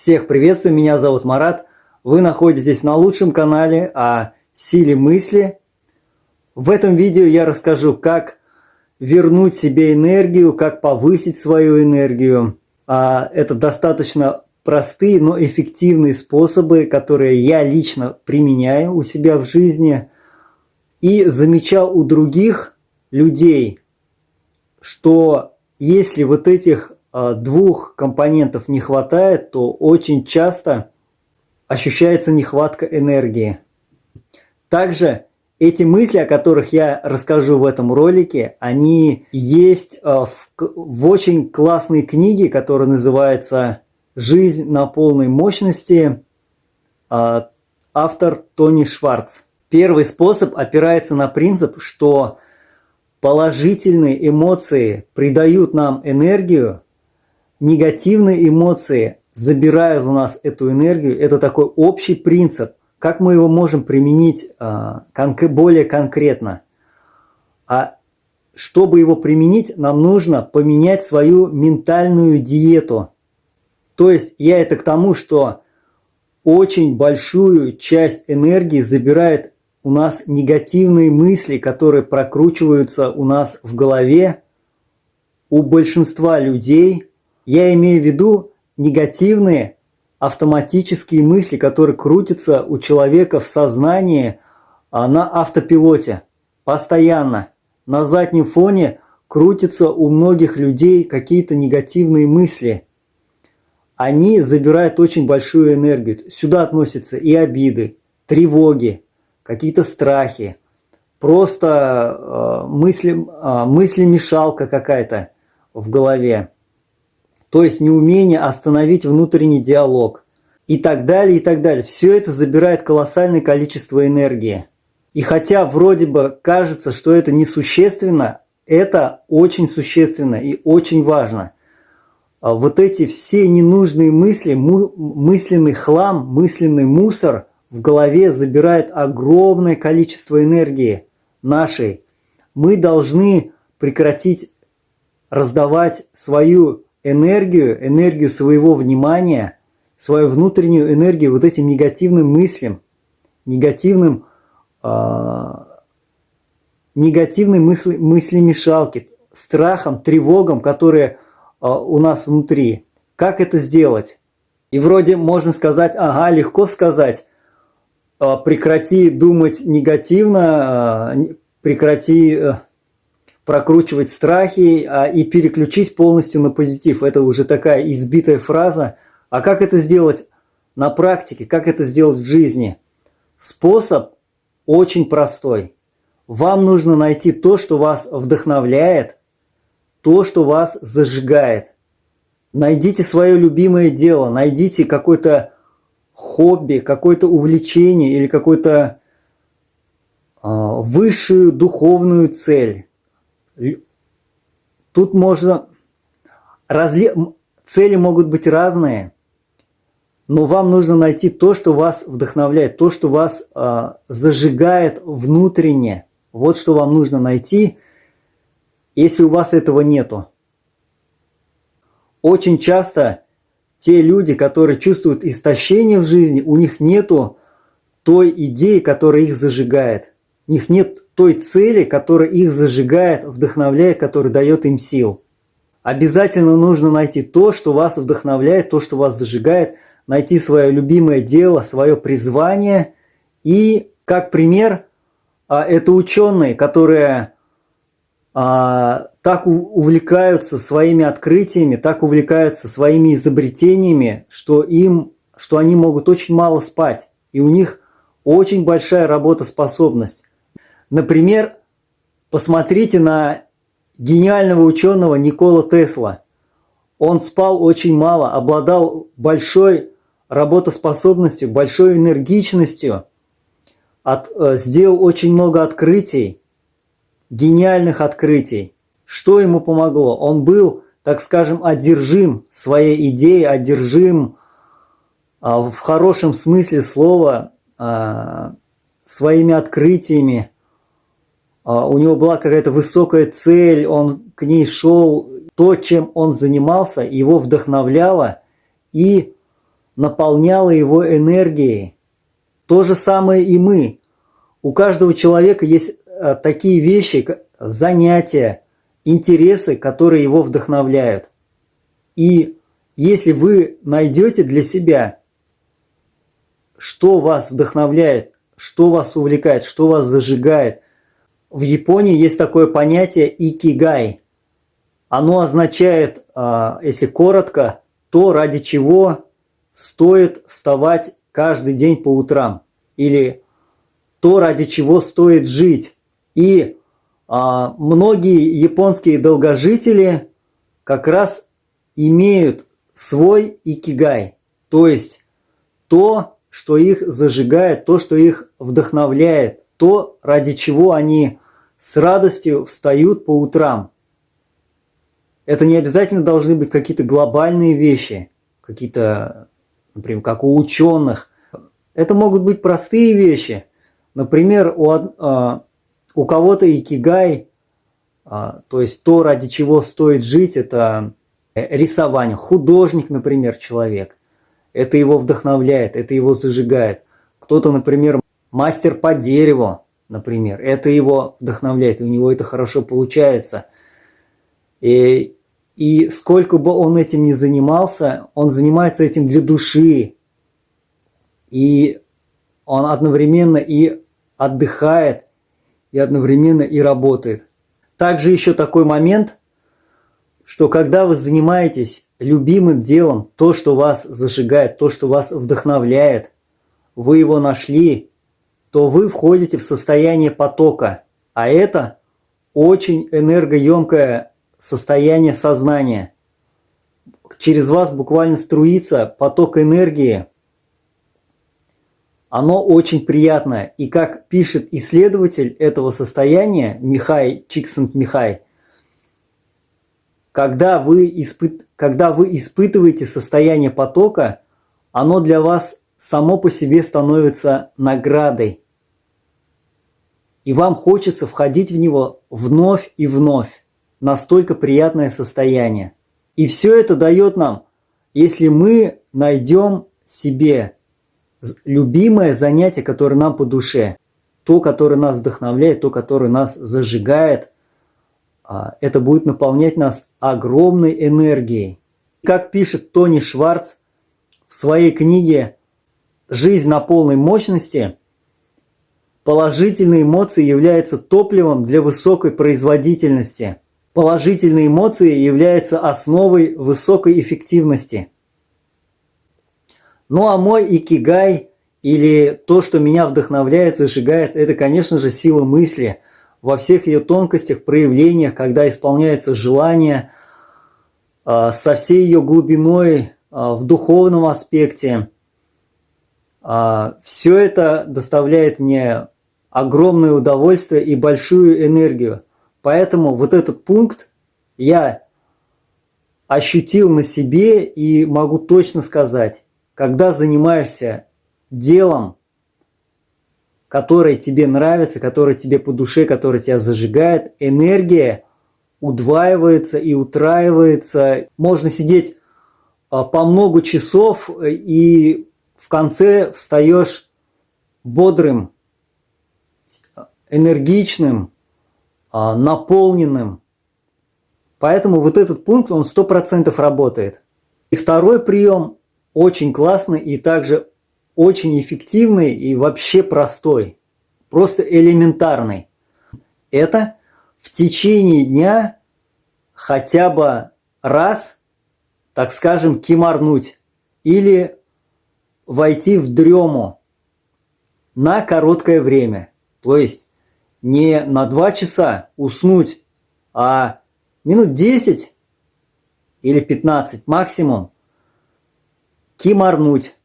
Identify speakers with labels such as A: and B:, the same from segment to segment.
A: Всех приветствую, меня зовут Марат. Вы находитесь на лучшем канале о силе мысли. В этом видео я расскажу, как вернуть себе энергию, как повысить свою энергию. Это достаточно простые, но эффективные способы, которые я лично применяю у себя в жизни. И замечал у других людей, что если вот этих двух компонентов не хватает, то очень часто ощущается нехватка энергии. Также эти мысли, о которых я расскажу в этом ролике, они есть в очень классной книге, которая называется «Жизнь на полной мощности», автор Тони Шварц. Первый способ опирается на принцип, что положительные эмоции придают нам энергию, негативные эмоции забирают у нас эту энергию. Это такой общий принцип. Как мы его можем применить более конкретно? Чтобы его применить, нам нужно поменять свою ментальную диету. То есть я это к тому, что очень большую часть энергии забирает у нас негативные мысли, которые прокручиваются у нас в голове. У большинства людей, я имею в виду негативные автоматические мысли, которые крутятся у человека в сознании на автопилоте. Постоянно. На заднем фоне крутятся у многих людей какие-то негативные мысли. Они забирают очень большую энергию. Сюда относятся и обиды, тревоги, какие-то страхи, просто мысли-мешалка какая-то в голове. То есть неумение остановить внутренний диалог и так далее, и так далее. Все это забирает колоссальное количество энергии. И хотя вроде бы кажется, что это несущественно, это очень существенно и очень важно. Вот эти все ненужные мысли, мысленный хлам, мысленный мусор в голове забирает огромное количество энергии нашей. Мы должны прекратить раздавать свою энергию своего внимания, свою внутреннюю энергию вот этим негативным мыслям, негативной мысли-мешалки, страхам, тревогам, которые у нас внутри. Как это сделать? И вроде можно сказать, легко сказать, прекрати думать негативно, прекрати прокручивать страхи и переключись полностью на позитив. Это уже такая избитая фраза. А как это сделать на практике? Как это сделать в жизни? Способ очень простой. Вам нужно найти то, что вас вдохновляет, то, что вас зажигает. Найдите свое любимое дело, найдите какое-то хобби, какое-то увлечение или какую-то высшую духовную цель. Тут можно... Цели могут быть разные, но вам нужно найти то, что вас вдохновляет, то, что вас зажигает внутренне. Вот что вам нужно найти, если у вас этого нету. Очень часто те люди, которые чувствуют истощение в жизни, у них нету той идеи, которая их зажигает. У них нет той цели, которая их зажигает, вдохновляет, которая дает им сил. Обязательно нужно найти то, что вас вдохновляет, то, что вас зажигает, найти свое любимое дело, свое призвание. И как пример, это ученые, которые так увлекаются своими открытиями, так увлекаются своими изобретениями, что они могут очень мало спать. И у них очень большая работоспособность. Например, посмотрите на гениального ученого Никола Тесла. Он спал очень мало, обладал большой работоспособностью, большой энергичностью, сделал очень много открытий, гениальных открытий. Что ему помогло? Он был, так скажем, одержим своей идеей, одержим в хорошем смысле слова своими открытиями. У него была какая-то высокая цель, он к ней шел. То, чем он занимался, его вдохновляло, и наполняло его энергией. То же самое и мы. У каждого человека есть такие вещи, как занятия, интересы, которые его вдохновляют. И если вы найдете для себя, что вас вдохновляет, что вас увлекает, что вас зажигает. В Японии есть такое понятие икигай. Оно означает, если коротко, то, ради чего стоит вставать каждый день по утрам. Или то, ради чего стоит жить. И многие японские долгожители как раз имеют свой икигай. То есть то, что их зажигает, то, что их вдохновляет, то, ради чего они с радостью встают по утрам. Это не обязательно должны быть какие-то глобальные вещи, какие-то, например, как у ученых. Это могут быть простые вещи. Например, у кого-то икигай, то есть то, ради чего стоит жить, это рисование. Художник, например, человек. Это его вдохновляет, это его зажигает. Кто-то, например, мастер по дереву, например, это его вдохновляет, и у него это хорошо получается. И сколько бы он этим ни занимался, он занимается этим для души. И он одновременно и отдыхает, и одновременно и работает. Также еще такой момент, что когда вы занимаетесь любимым делом, то, что вас зажигает, то, что вас вдохновляет, вы его нашли, то вы входите в состояние потока. А это очень энергоемкое состояние сознания. Через вас буквально струится поток энергии. Оно очень приятное. И как пишет исследователь этого состояния, Михай Чиксент-Михай, когда вы испытываете состояние потока, оно для вас само по себе становится наградой. И вам хочется входить в него вновь и вновь. Настолько приятное состояние. И все это дает нам, если мы найдем себе любимое занятие, которое нам по душе, то, которое нас вдохновляет, то, которое нас зажигает, это будет наполнять нас огромной энергией. Как пишет Тони Шварц в своей книге «Жизнь на полной мощности», положительные эмоции являются топливом для высокой производительности. Положительные эмоции являются основой высокой эффективности. Ну а мой икигай, или то, что меня вдохновляет, зажигает, это, конечно же, сила мысли во всех ее тонкостях, проявлениях, когда исполняется желание, со всей ее глубиной, в духовном аспекте. Все это доставляет мне огромное удовольствие и большую энергию. Поэтому вот этот пункт я ощутил на себе и могу точно сказать, когда занимаешься делом, которое тебе нравится, которое тебе по душе, которое тебя зажигает, энергия удваивается и утраивается. Можно сидеть по много часов и в конце встаешь бодрым, энергичным, наполненным. Поэтому вот этот пункт, он 100% работает. И второй прием очень классный и также очень эффективный и вообще простой. Просто элементарный. Это в течение дня хотя бы раз, так скажем, кимарнуть или войти в дрему на короткое время. То есть не на 2 часа уснуть, а минут 10 или 15 максимум кимарнуть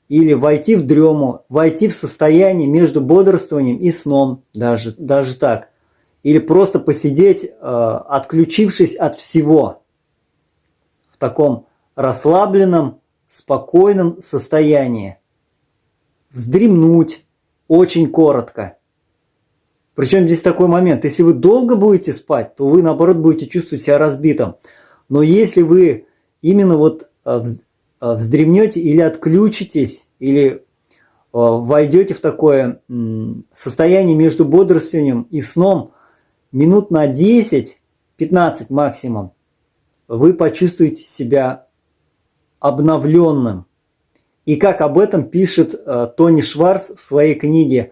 A: или войти в дрему, войти в состояние между бодрствованием и сном, даже так. Или просто посидеть, отключившись от всего, в таком расслабленном, спокойном состоянии. Вздремнуть очень коротко. Причем здесь такой момент, если вы долго будете спать, то вы наоборот будете чувствовать себя разбитым. Но если вы именно вот вздремнете или отключитесь, или войдете в такое состояние между бодрствованием и сном минут на 10-15 максимум, вы почувствуете себя обновленным. И как об этом пишет Тони Шварц в своей книге: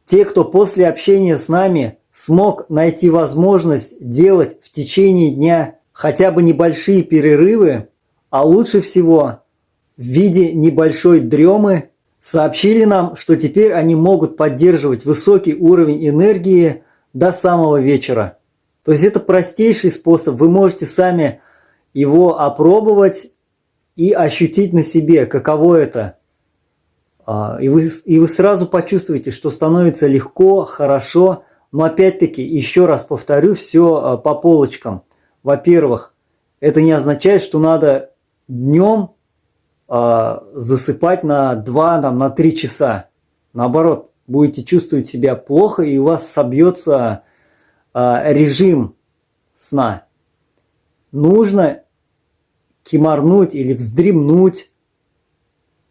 A: те, кто после общения с нами смог найти возможность делать в течение дня хотя бы небольшие перерывы, а лучше всего в виде небольшой дремы, сообщили нам, что теперь они могут поддерживать высокий уровень энергии до самого вечера. То есть это простейший способ, вы можете сами его опробовать и ощутить на себе, каково это. И вы сразу почувствуете, что становится легко, хорошо. Но опять-таки, еще раз повторю, все по полочкам. Во-первых, это не означает, что надо днем засыпать на 2, на 3 часа. Наоборот, будете чувствовать себя плохо, и у вас собьется режим сна. Нужно кимарнуть или вздремнуть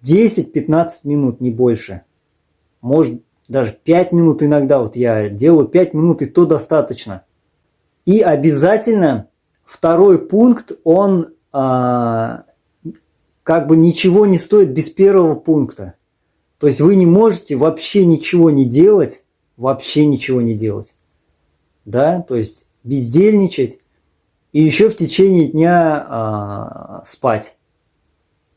A: 10-15 минут, не больше. Может, даже 5 минут иногда. Вот я делаю 5 минут, и то достаточно. И обязательно второй пункт, он как бы ничего не стоит без первого пункта. То есть вы не можете вообще ничего не делать, да, то есть бездельничать и еще в течение дня спать,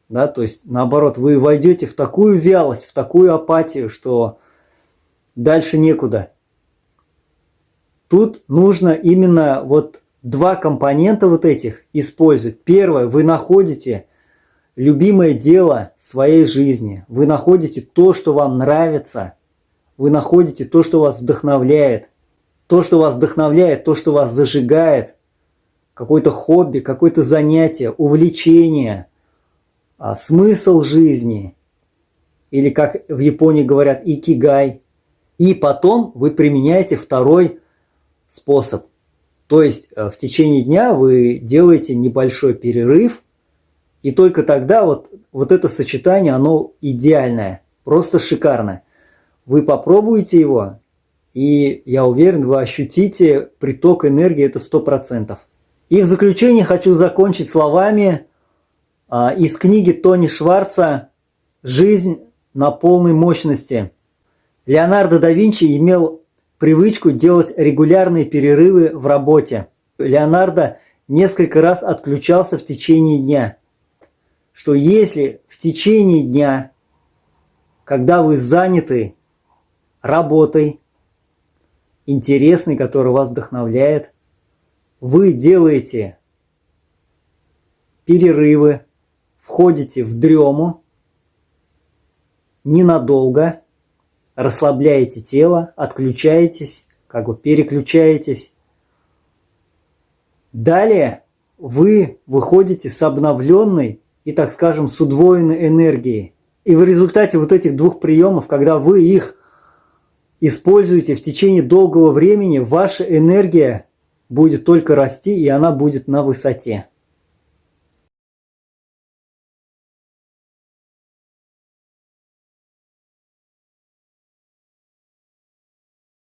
A: да, то есть наоборот, вы войдете в такую вялость, в такую апатию, что дальше некуда. Тут нужно именно вот 2 компонента вот этих использовать. Первое, вы находите любимое дело своей жизни. Вы находите то, что вам нравится. Вы находите то, что вас вдохновляет. То, что вас вдохновляет, то, что вас зажигает. Какое-то хобби, какое-то занятие, увлечение, смысл жизни. Или, как в Японии говорят, икигай. И потом вы применяете второй способ. То есть в течение дня вы делаете небольшой перерыв, и только тогда вот это сочетание, оно идеальное, просто шикарное. Вы попробуете его, и я уверен, вы ощутите приток энергии, это 100%. И в заключение хочу закончить словами из книги Тони Шварца «Жизнь на полной мощности». Леонардо да Винчи имел привычку делать регулярные перерывы в работе. Леонардо несколько раз отключался в течение дня. Что если в течение дня, когда вы заняты работой, интересной, которая вас вдохновляет, вы делаете перерывы, входите в дрему ненадолго, расслабляете тело, отключаетесь, как бы переключаетесь. Далее вы выходите с обновленной и, так скажем, с удвоенной энергией. И в результате вот этих 2 приемов, когда вы их используете в течение долгого времени, ваша энергия будет только расти, и она будет на высоте.